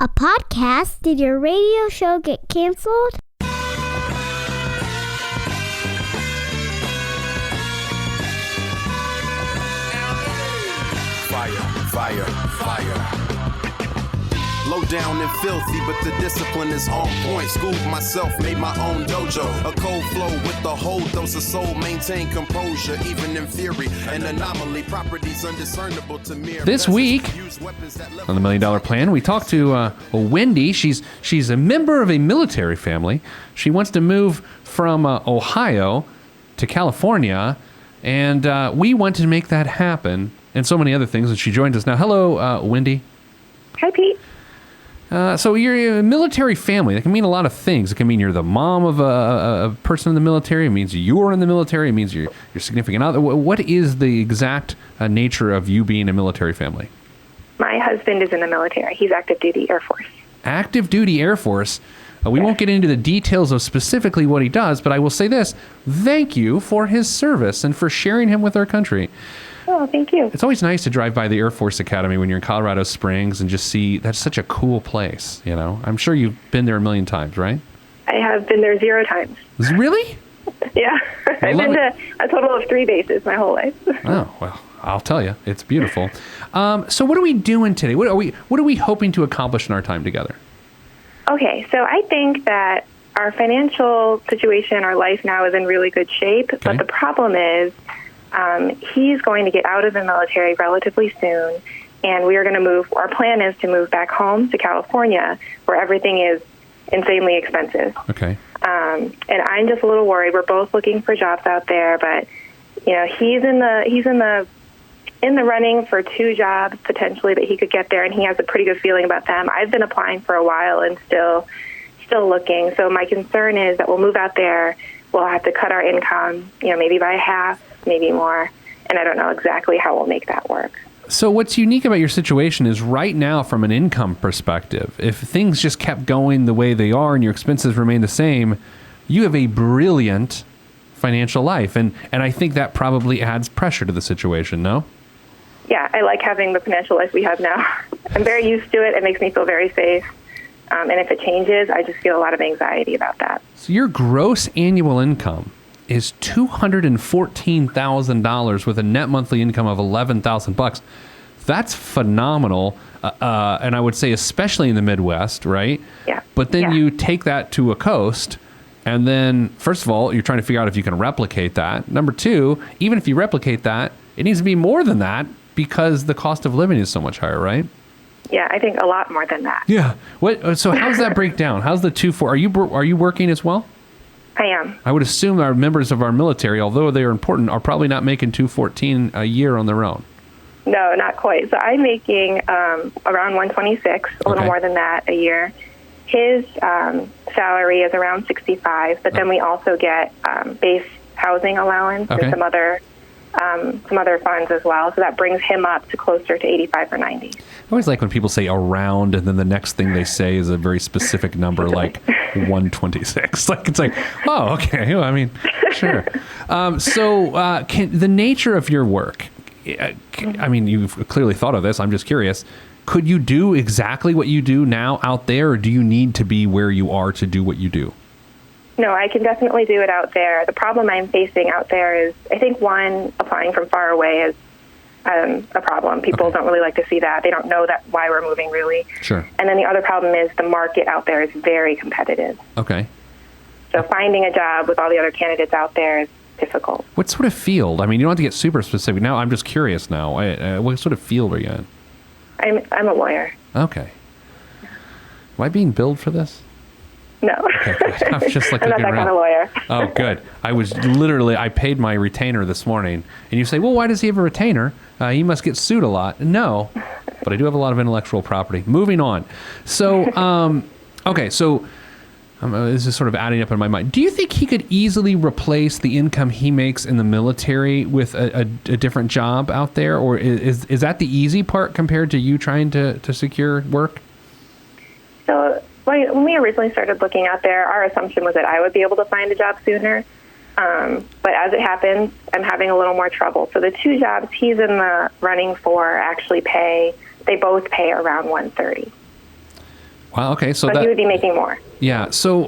A podcast? Did your radio show get canceled? Fire. Low down and filthy, but the discipline is on point. Schooled myself, made my own dojo. A cold flow with the whole dose of soul. Maintain composure, even in theory. An anomaly, properties undiscernible to mere. This week, on the $1 Million Plan, we talked to Wendy. She's a member of a military family. She wants to move from Ohio to California, and we want to make that happen, and so many other things. And she joins us now. Hello, Wendy. Hi, Pete. So you're a military family. That can mean a lot of things. It can mean you're the mom of a person in the military. It means you're in the military. It means you're significant other. What is the exact nature of you being a military family? My husband is in the military. He's active duty Air Force. Active duty Air Force. We won't get into the details of specifically what he does, but I will say this. Thank you for his service and for sharing him with our country. Oh, thank you. It's always nice to drive by the Air Force Academy when you're in Colorado Springs and just see that's such a cool place, you know. I'm sure you've been there a million times, right? I have been there 0 times. Really? Yeah. I've been to a total of 3 bases my whole life. Oh, well, I'll tell you. It's beautiful. So what are we doing today? What are we hoping to accomplish in our time together? Okay, so I think that our financial situation, our life now is in really good shape, but the problem is he's going to get out of the military relatively soon, and we are going to move. Our plan is to move back home to California, where everything is insanely expensive. Okay. And I'm just a little worried. We're both looking for jobs out there, but you know, he's in the running for 2 jobs potentially that he could get there, and he has a pretty good feeling about them. I've been applying for a while and still looking. So my concern is that we'll move out there. We'll have to cut our income, maybe by half, maybe more, and I don't know exactly how we'll make that work. So what's unique about your situation is right now, from an income perspective, if things just kept going the way they are and your expenses remain the same, you have a brilliant financial life, and I think that probably adds pressure to the situation, no? Yeah, I like having the financial life we have now. I'm very used to it. It makes me feel very safe. And if it changes, I just feel a lot of anxiety about that. So your gross annual income is $214,000 with a net monthly income of $11,000. That's phenomenal. And I would say especially in the Midwest, right? Yeah. But then you take that to a coast, and then, first of all, you're trying to figure out if you can replicate that. Number 2, even if you replicate that, it needs to be more than that because the cost of living is so much higher, right? Yeah, I think a lot more than that. Yeah. So how does that break down? How's the 2-4? Are you working as well? I am. I would assume our members of our military, although they are important, are probably not making $214 a year on their own. No, not quite. So I'm making around $126, a little more than that a year. His salary is around $65, but then we also get base housing allowance and some other funds as well. So that brings him up to closer to 85 or 90. I always like when people say around, and then the next thing they say is a very specific number, like 126. It's like, oh, okay. Well, I mean, sure. So the nature of your work, I mean, you've clearly thought of this. I'm just curious. Could you do exactly what you do now out there, or do you need to be where you are to do what you do? No, I can definitely do it out there. The problem I'm facing out there is, I think, one, applying from far away is a problem. People don't really like to see that. They don't know that why we're moving, really. Sure. And then the other problem is the market out there is very competitive. Okay. So finding a job with all the other candidates out there is difficult. What sort of field? I mean, you don't have to get super specific. Now, I'm just curious now. What sort of field are you in? I'm a lawyer. Okay. Am I being billed for this? No. Okay, good. I was just like I'm not that kind of lawyer. Oh, good. I paid my retainer this morning. And you say, well, why does he have a retainer? He must get sued a lot. No, but I do have a lot of intellectual property. Moving on. So, so this is sort of adding up in my mind. Do you think he could easily replace the income he makes in the military with a different job out there? Or is that the easy part compared to you trying to secure work? So when we originally started looking out there, our assumption was that I would be able to find a job sooner. But as it happens, I'm having a little more trouble. So the 2 jobs he's in the running for actually they both pay around $130. Wow. Okay. So he would be making more. Yeah. So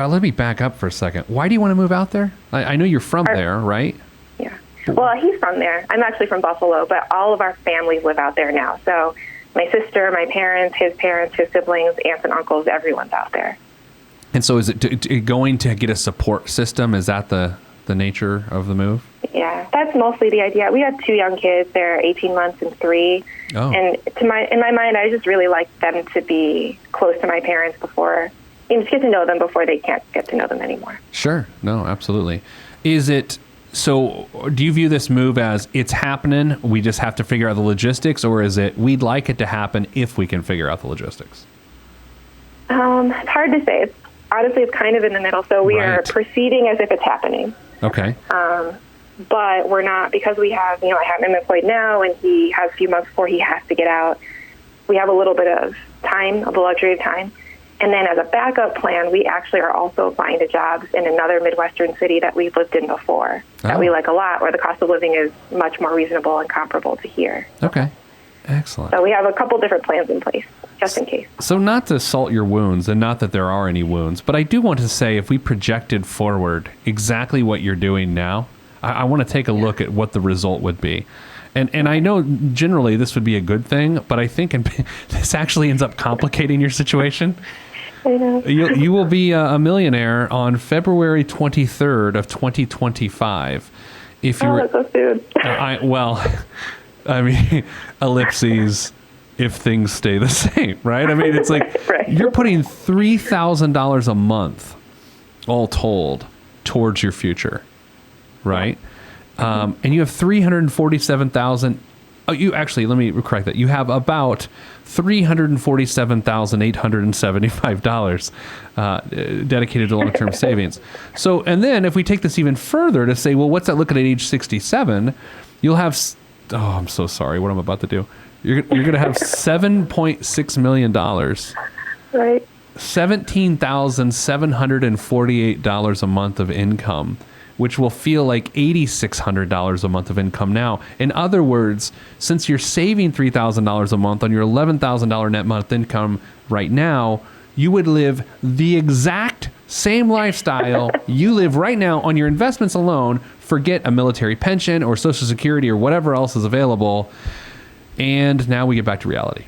let me back up for a second. Why do you want to move out there? I know you're from there, right? Yeah. Well, he's from there. I'm actually from Buffalo, but all of our families live out there now. So my sister, my parents, his siblings, aunts and uncles, everyone's out there. And so is it going to get a support system? Is that the nature of the move? Yeah, that's mostly the idea. We have 2 young kids. They're 18 months and 3. Oh. And in my mind, I just really like them to be close to my parents before, just get to know them before they can't get to know them anymore. Sure. No, absolutely. So do you view this move as it's happening, we just have to figure out the logistics, or is it we'd like it to happen if we can figure out the logistics? It's hard to say. Honestly, it's kind of in the middle. So we are proceeding as if it's happening. Okay. But we're not, because we have, I have him employed now, and he has a few months before he has to get out. We have a little bit of time, of the luxury of time. And then as a backup plan, we actually are also applying to jobs in another Midwestern city that we've lived in before, that we like a lot, where the cost of living is much more reasonable and comparable to here. Okay. Excellent. So we have a couple different plans in place, just in case. So not to salt your wounds, and not that there are any wounds, but I do want to say if we projected forward exactly what you're doing now, I want to take a look at what the result would be. And I know generally this would be a good thing, but I think this actually ends up complicating your situation. I know. You will be a millionaire on February 23rd of 2025. If you're, that's so soon. I mean, ellipses, if things stay the same, right? I mean, it's like Right. You're putting $3,000 a month, all told, towards your future, right? And you have $347,000. Oh, let me correct that. You have about $347,875 dedicated to long-term savings. So, and then if we take this even further to say, well, what's that looking at age 67? You'll have, I'm so sorry what I'm about to do. You're going to have $7.6 million. Right. $17,748 a month of income, which will feel like $8,600 a month of income now. In other words, since you're saving $3,000 a month on your $11,000 net month income right now, you would live the exact same lifestyle you live right now on your investments alone. Forget a military pension or Social Security or whatever else is available. And now we get back to reality.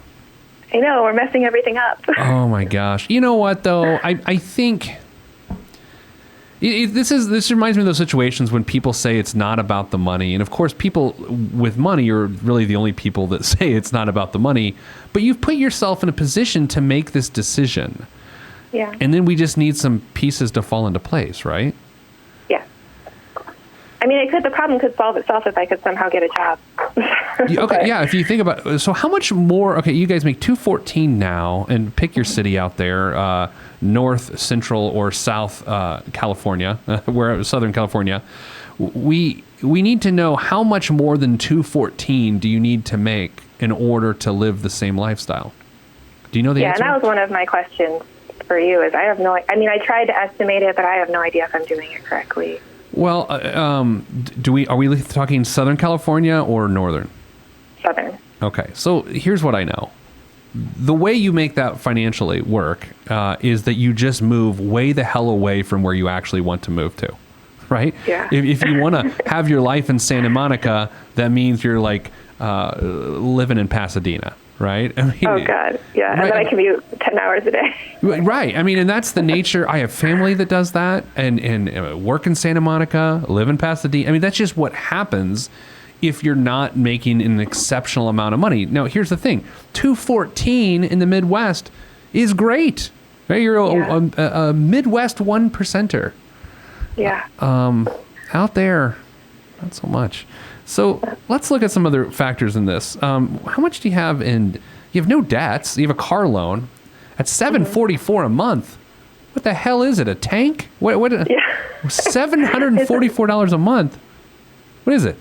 I know, we're messing everything up. Oh my gosh. You know what though? I think this reminds me of those situations when people say it's not about the money. And of course, people with money are really the only people that say it's not about the money. But you've put yourself in a position to make this decision. Yeah. And then we just need some pieces to fall into place, right? Yeah. I mean, the problem could solve itself if I could somehow get a job. Okay, yeah, if you think about it. So how much more, okay, you guys make $214 now, and pick your city out there, North, Central, or South California, Southern California. We need to know how much more than $214 do you need to make in order to live the same lifestyle? Do you know the answer? Yeah, and that was one of my questions for you, is I tried to estimate it, but I have no idea if I'm doing it correctly. Well, are we talking Southern California or Northern? Southern. Okay, so here's what I know. The way you make that financially work is that you just move way the hell away from where you actually want to move to, right? Yeah. If you want to have your life in Santa Monica, that means you're like living in Pasadena, right? I mean, oh, God. Yeah, right. And then I commute 10 hours a day. Right. I mean, and that's the nature. I have family that does that and work in Santa Monica, live in Pasadena. I mean, that's just what happens if you're not making an exceptional amount of money. Now, here's the thing. $214 in the Midwest is great. Right? You're a Midwest 1%er. Yeah. Out there, not so much. So let's look at some other factors in this. How much do you have you have no debts. You have a car loan at $744 a month. What the hell is it? A tank? What $744 a month. What is it?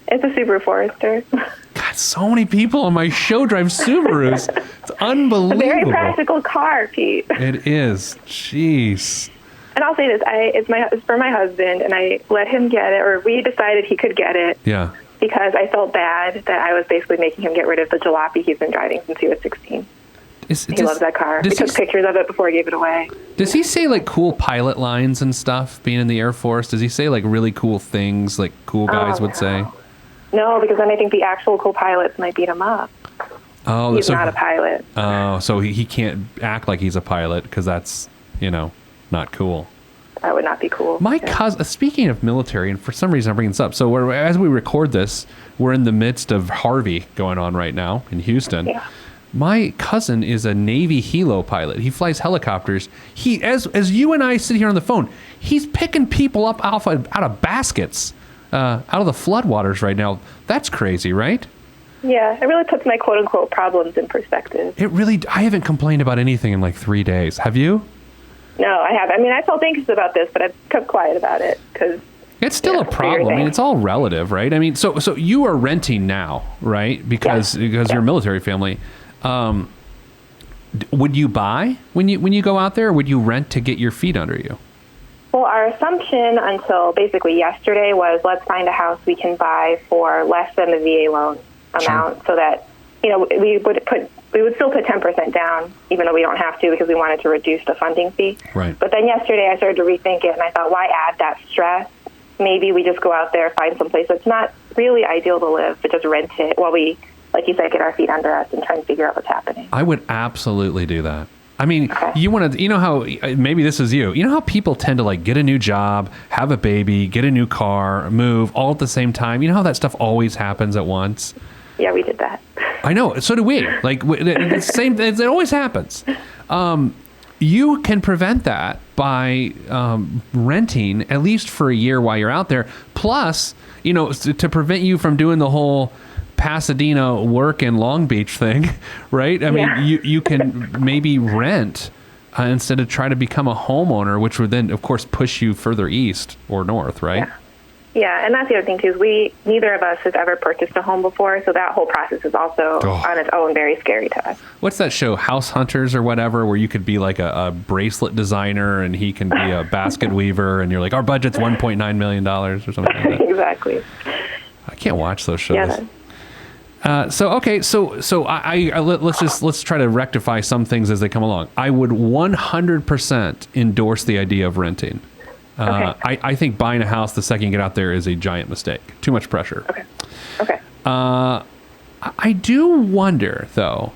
It's a Subaru Forester. God, so many people on my show drive Subarus. It's unbelievable. A very practical car, Pete. It is. Jeez. And I'll say this, it's for my husband, and I let him get it, or we decided he could get it. Yeah. Because I felt bad that I was basically making him get rid of the jalopy he's been driving since he was 16. He loves that car. He took pictures of it before he gave it away. Does he say like cool pilot lines and stuff being in the Air Force? Does he say like really cool things like cool guys would say? No, because then I think the actual cool pilots might beat him up. Oh, he's not a pilot. Oh, so he can't act like he's a pilot because that's, not cool. That would not be cool. My cousin, speaking of military, and for some reason I'm bringing this up. So as we record this, we're in the midst of Harvey going on right now in Houston. Yeah. My cousin is a Navy helo pilot. He flies helicopters. He, as you and I sit here on the phone, he's picking people up out of baskets, out of the floodwaters right now. That's crazy, right? Yeah, it really puts my quote-unquote problems in perspective. I haven't complained about anything in like 3 days. Have you? No, I haven't. I mean, I felt anxious about this, but I've kept quiet about it because it's still a problem. I mean, it's all relative, right? I mean, so you are renting now, right? Because you're a military family. Would you buy when you go out there, or would you rent to get your feet under you? Well, our assumption until basically yesterday was let's find a house we can buy for less than the VA loan amount, so that we would still put 10% down, even though we don't have to because we wanted to reduce the funding fee. Right. But then yesterday I started to rethink it, and I thought, why add that stress? Maybe we just go out there, find some place that's not really ideal to live, but just rent it while we, like you said, get our feet under us and try and figure out what's happening. I would absolutely do that. I mean, you want to, how, maybe this is you know how people tend to like get a new job, have a baby, get a new car, move all at the same time. You know how that stuff always happens at once? Yeah, we did that. I know. So do we. Like, the same. It always happens. You can prevent that by renting at least for a year while you're out there. Plus, to prevent you from doing the whole Pasadena work in Long Beach thing, right? I mean, you can maybe rent instead of try to become a homeowner, which would then, of course, push you further east or north, right? Yeah, and that's the other thing, too, is neither of us has ever purchased a home before, so that whole process is also on its own very scary to us. What's that show, House Hunters or whatever, where you could be like a bracelet designer and he can be a basket weaver, and you're like, our budget's $1.9 million or something like that. Exactly. I can't watch those shows. Yeah, So let's try to rectify some things as they come along. I would 100% endorse the idea of renting. I think buying a house the second you get out there is a giant mistake. Too much pressure. Okay. I do wonder, though,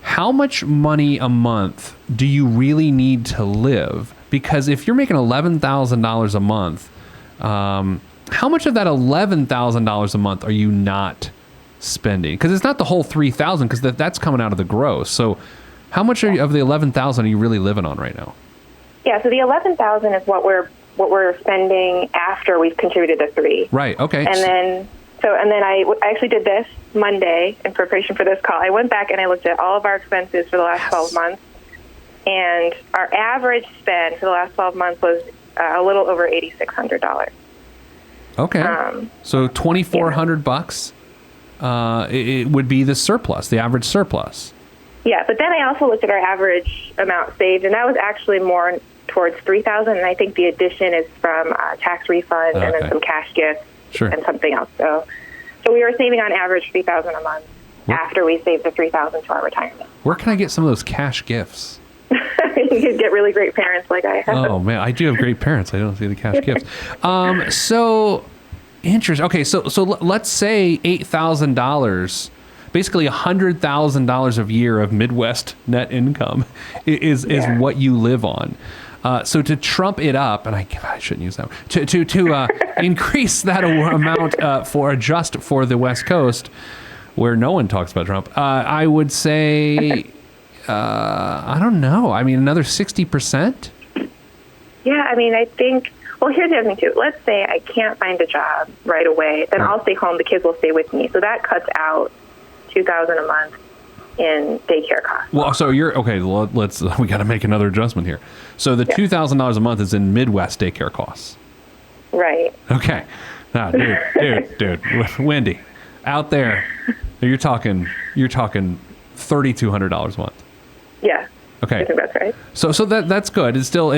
how much money a month do you really need to live? Because if you're making $11,000 a month, how much of that $11,000 a month are you not spending? Because it's not the whole $3,000, because that's coming out of the gross. So how much of the $11,000 are you really living on right now? Yeah, so the $11,000 is what we're spending after we've contributed the $3,000. Right. Okay. And then I actually did this Monday in preparation for this call. I went back and I looked at all of our expenses for the last 12 months, and our average spend for the last 12 months was a little over $8,600. Okay. So $2,400 it would be the surplus, the average surplus. Yeah, but then I also looked at our average amount saved, and that was actually more towards $3,000, and I think the addition is from tax refund and then some cash gifts and something else. So we were saving on average $3,000 a month after we saved the $3,000 to our retirement. Where can I get some of those cash gifts? You could get really great parents like I have. Oh man, I do have great parents. I don't see the cash gifts. So interesting. Okay, so let's say $8,000. Basically, $100,000 a year of Midwest net income is what you live on. So to trump it up, and I shouldn't use that word, to increase that amount adjust for the West Coast, where no one talks about Trump, I would say, I don't know. I mean, another 60%. Yeah, I mean, I think. Well, here's the other thing too. Let's say I can't find a job right away, then I'll stay home. The kids will stay with me, so that cuts out $2,000 a month in daycare costs. Well, so you're okay. We got to make another adjustment here. So the $2,000 a month is in Midwest daycare costs. Right. Okay. Nah, dude, Wendy, out there, you're talking $3,200 a month. Yeah. Okay. I think that's right. So that's good. It still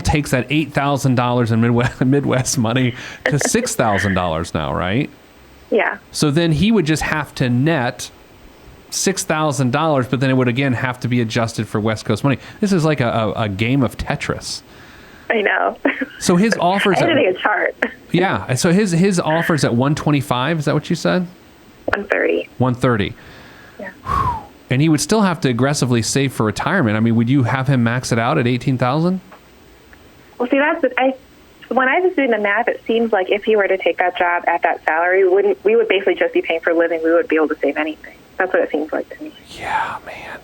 takes that $8,000 in Midwest money to $6,000 now, right? Yeah. So then he would just have to net $6,000, but then it would again have to be adjusted for West Coast money. This is like a game of Tetris. I know. So his offers. I had to make a chart. Yeah. So his offers at 125. Is that what you said? 130. 130. Yeah. And he would still have to aggressively save for retirement. I mean, would you have him max it out at 18,000? Well, see, when I was doing the math, it seems like if he were to take that job at that salary, we would basically just be paying for a living. We wouldn't be able to save anything. That's what it seems like to me. Yeah, man.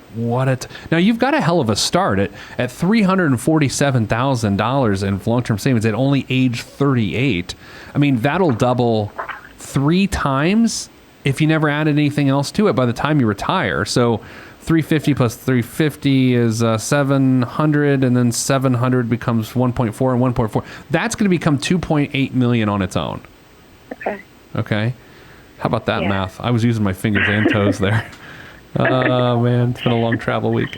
Now, you've got a hell of a start at $347,000 in long-term savings at only age 38. I mean, that'll double 3 times if you never added anything else to it by the time you retire. So 350 plus 350 is 700, and then 700 becomes 1.4 and 1.4. That's going to become 2.8 million on its own. Okay. How about that math? I was using my fingers and toes there. Oh, man. It's been a long travel week.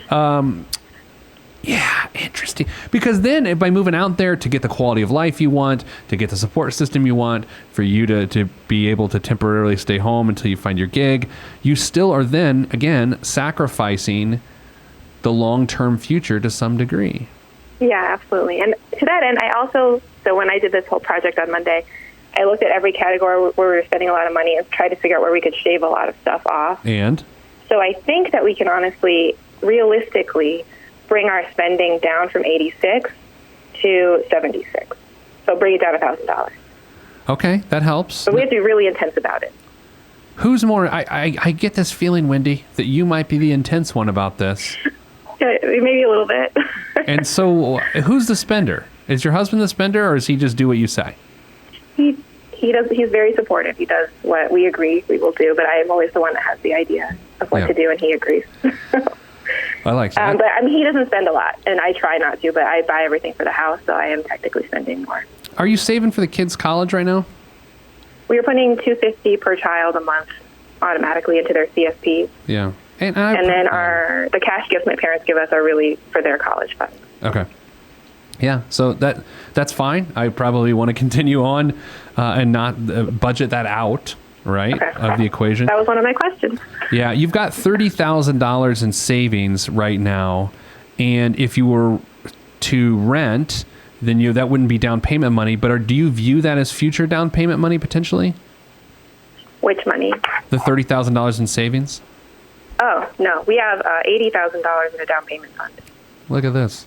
Yeah, interesting. Because then by moving out there to get the quality of life you want, to get the support system you want, for you to be able to temporarily stay home until you find your gig, you still are then, again, sacrificing the long-term future to some degree. Yeah, absolutely. And to that end, so when I did this whole project on Monday, I looked at every category where we were spending a lot of money and tried to figure out where we could shave a lot of stuff off. And? So I think that we can honestly, realistically, bring our spending down from 86 to 76. So bring it down $1,000. Okay, that helps. But we have to be really intense about it. Who's more? I get this feeling, Wendy, that you might be the intense one about this. Yeah, maybe a little bit. And so, who's the spender? Is your husband the spender, or does he just do what you say? He does. He's very supportive. He does what we agree we will do, but I am always the one that has the idea of what to do, and he agrees. I like that. But I mean, he doesn't spend a lot, and I try not to, but I buy everything for the house, so I am technically spending more. Are you saving for the kids' college right now? We are putting $250 per child a month automatically into their CSPs. Yeah. And then the cash gifts my parents give us are really for their college funds. Okay. Yeah, so that's fine. I probably want to continue on and not budget that out, right, of the equation. That was one of my questions. Yeah, you've got $30,000 in savings right now, and if you were to rent, then that wouldn't be down payment money. But do you view that as future down payment money potentially? Which money? The $30,000 in savings. Oh no, we have $80,000 in a down payment fund. Look at this.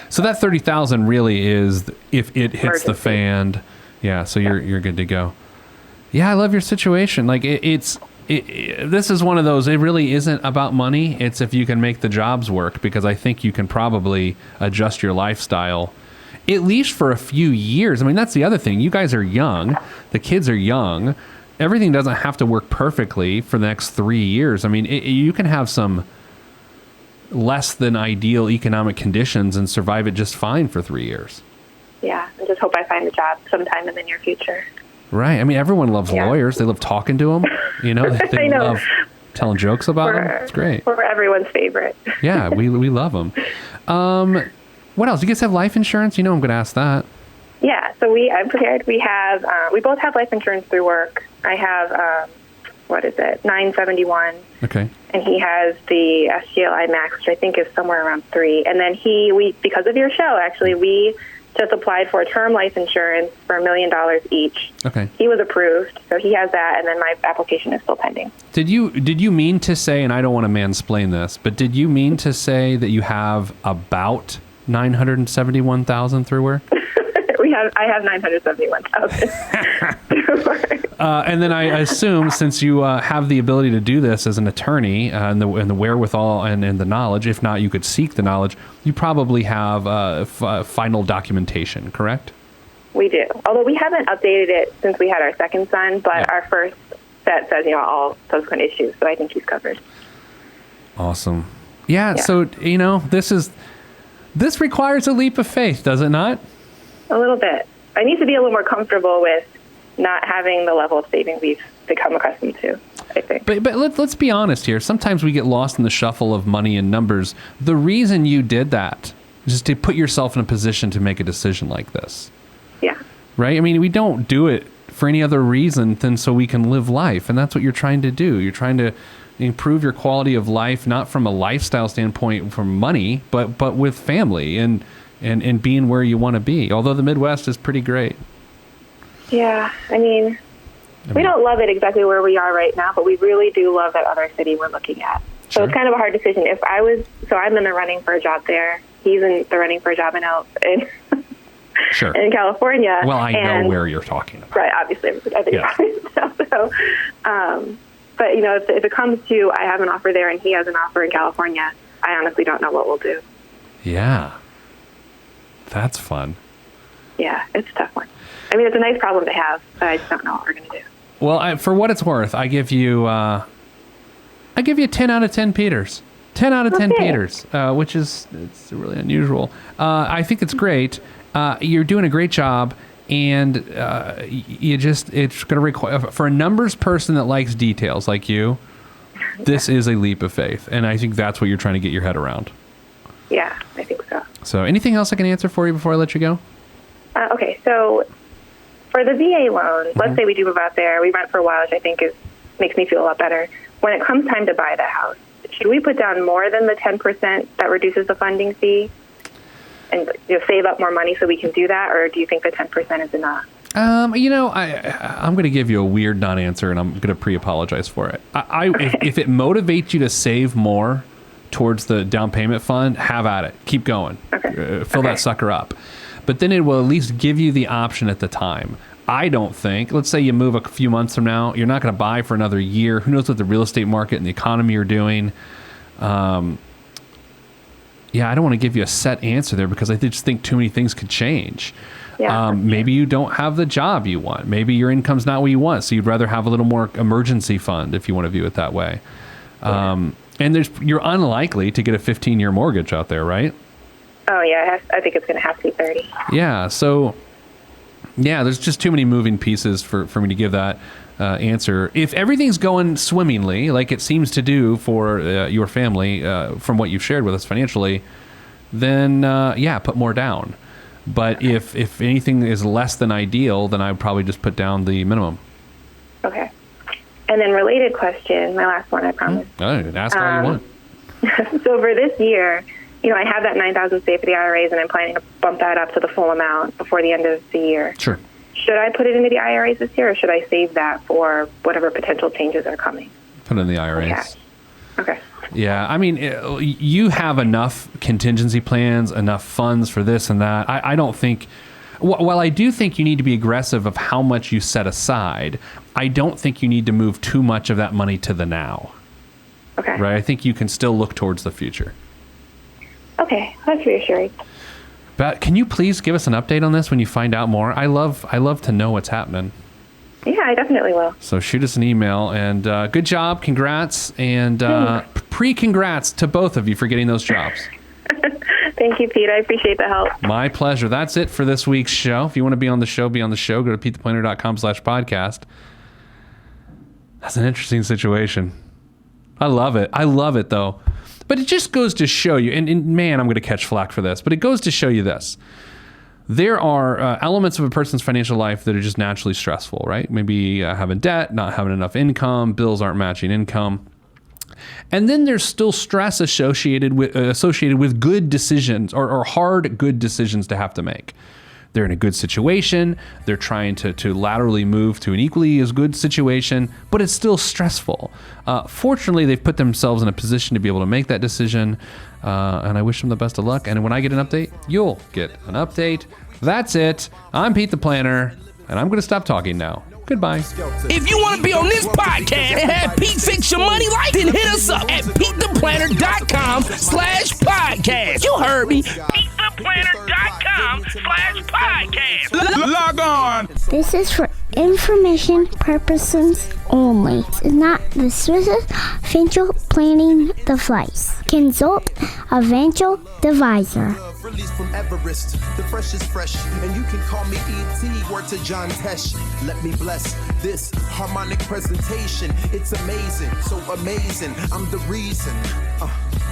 So that $30,000 really is if it hits the fan. Yeah, so you're good to go. Yeah, I love your situation. Like this is one of those. It really isn't about money. It's if you can make the jobs work, because I think you can probably adjust your lifestyle at least for a few years. I mean, that's the other thing. You guys are young. The kids are young. Everything doesn't have to work perfectly for the next 3 years. I mean, you can have some less than ideal economic conditions and survive it just fine for 3 years. Yeah, I just hope I find a job sometime in the near future. Right. I mean, everyone loves lawyers. They love talking to them. They love telling jokes about them. It's great. We're everyone's favorite. Yeah, we love them. What else? You guys have life insurance? I'm going to ask that. Yeah, so I'm prepared. We have, we both have life insurance through work. I have, 971. Okay. And he has the SGLI Max, which I think is somewhere around 3. And then because of your show, actually, we just applied for a term life insurance for $1 million each. Okay. He was approved, so he has that, and then my application is still pending. Did you mean to say, and I don't want to mansplain this, but did you mean to say that you have about 971,000 through work? I have 971,000. And then I assume, since you have the ability to do this as an attorney and the wherewithal and the knowledge, if not you could seek the knowledge, you probably have final documentation, correct? We do. Although we haven't updated it since we had our second son, but our first set says, all subsequent issues, so I think he's covered. Awesome. Yeah. So, this requires a leap of faith, does it not? A little bit. I need to be a little more comfortable with not having the level of savings we've become accustomed to, I think. But let's be honest here. Sometimes we get lost in the shuffle of money and numbers. The reason you did that is just to put yourself in a position to make a decision like this. Yeah. Right? I mean, we don't do it for any other reason than so we can live life. And that's what you're trying to do. You're trying to improve your quality of life, not from a lifestyle standpoint, from money, but with family and being where you want to be. Although the Midwest is pretty great. Yeah, I mean, we don't love it exactly where we are right now, but we really do love that other city we're looking at. So Sure. it's kind of a hard decision. I'm in the running for a job there. He's in the running for a job in Sure. in California. Well, I know where you're talking about. Right, obviously. I think Yeah. so. But, if it comes to I have an offer there and he has an offer in California, I honestly don't know what we'll do. Yeah. That's fun. Yeah, it's a tough one. I mean, it's a nice problem to have, but I just don't know what we're going to do. Well, for what it's worth, I give you 10 out of 10 Peters. 10 out of 10 Okay. Peters, which is it's really unusual. I think it's great. You're doing a great job, and it's going to require, for a numbers person that likes details like you, this is a leap of faith, and I think that's what you're trying to get your head around. Yeah, I think so. So anything else I can answer for you before I let you go? Okay, so for the VA loan, let's say we do move out there, we rent for a while, which I think makes me feel a lot better. When it comes time to buy the house, should we put down more than the 10% that reduces the funding fee and save up more money so we can do that, or do you think the 10% is enough? I'm going to give you a weird non-answer, and I'm going to pre-apologize for it. If it motivates you to save more towards the down payment fund, have at it. Keep going. Okay. Fill that sucker up. But then it will at least give you the option at the time. I don't think, let's say you move a few months from now, you're not going to buy for another year. Who knows what the real estate market and the economy are doing? I don't want to give you a set answer there because I just think too many things could change. Yeah. Maybe you don't have the job you want. Maybe your income's not what you want, so you'd rather have a little more emergency fund if you want to view it that way. And you're unlikely to get a 15-year mortgage out there, right? Oh, yeah, I think it's going to have to be 30. Yeah, so, there's just too many moving pieces for me to give that answer. If everything's going swimmingly, like it seems to do for your family, from what you've shared with us financially, then, put more down. But if anything is less than ideal, then I would probably just put down the minimum. Okay. And then related question, my last one, I promise. Ask all you want. So for this year, I have that $9,000 saved for the IRAs, and I'm planning to bump that up to the full amount before the end of the year. Sure. Should I put it into the IRAs this year, or should I save that for whatever potential changes are coming? Put it in the IRAs. Okay. Yeah, I mean, you have enough contingency plans, enough funds for this and that. I don't think, while I do think you need to be aggressive of how much you set aside, I don't think you need to move too much of that money to the now. Okay. Right? I think you can still look towards the future. Okay, that's reassuring. But can you please give us an update on this when you find out more? I love to know what's happening. Yeah, I definitely will. So shoot us an email, and good job, congrats, and pre-congrats to both of you for getting those jobs. Thank you, Pete. I appreciate the help. My pleasure. That's it for this week's show. If you want to be on the show, go to PeteThePlanner.com/podcast. That's an interesting situation. I love it, though. But it just goes to show you, and man, I'm going to catch flack for this, but it goes to show you this. There are elements of a person's financial life that are just naturally stressful, right? Maybe having debt, not having enough income, bills aren't matching income. And then there's still stress associated with good decisions or hard good decisions to have to make. They're in a good situation. They're trying to laterally move to an equally as good situation, but it's still stressful. Fortunately, they've put themselves in a position to be able to make that decision, and I wish them the best of luck. And when I get an update, you'll get an update. That's it. I'm Pete the Planner, and I'm going to stop talking now. Goodbye. If you want to be on this podcast and have Pete fix your money life, then hit us up at PeteThePlanner.com/podcast. You heard me. PeteThePlanner.com/podcast. Log on. This is for information purposes only. It's not the Swiss financial planning device. Consult a financial advisor. Released from Everest, the fresh is fresh, and you can call me E.T. Word to John Tesh. Let me bless this harmonic presentation. It's amazing, so amazing. I'm the reason.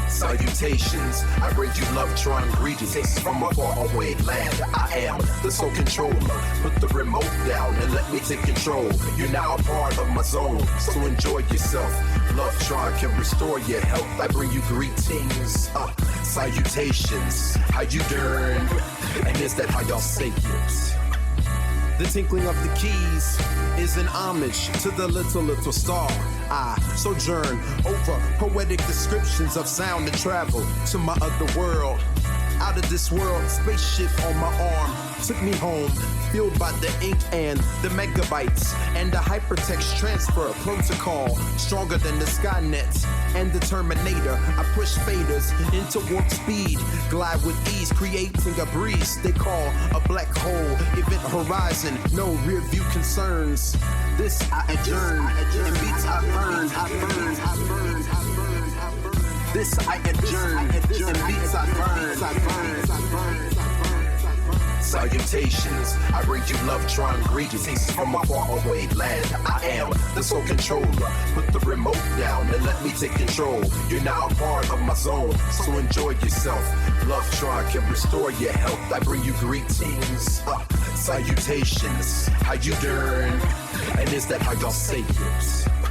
Salutations, I bring you love, drawing greetings from a far away land. I am the sole controller. Put the remote down and let me me take control. You're now a part of my zone, so enjoy yourself. Lovetron can restore your health. I bring you greetings, salutations. How you doing? And is that how y'all say it? The tinkling of the keys is an homage to the little star. I sojourn over poetic descriptions of sound and travel to my other world. Out of this world, spaceship on my arm took me home, fueled by the ink and the megabytes and the hypertext transfer protocol, stronger than the Skynet and the Terminator. I push faders into warp speed, glide with ease, creating a breeze they call a black hole. Event horizon, no rear view concerns. This I adjourn, and beats I burn. This I adjourn, and beats I burn. Salutations, I bring you Lovetron greetings from a faraway land. I am the sole controller. Put the remote down and let me take control. You're now a part of my zone, so enjoy yourself. Lovetron can restore your health. I bring you greetings, salutations. How you doing? And is that how y'all say it?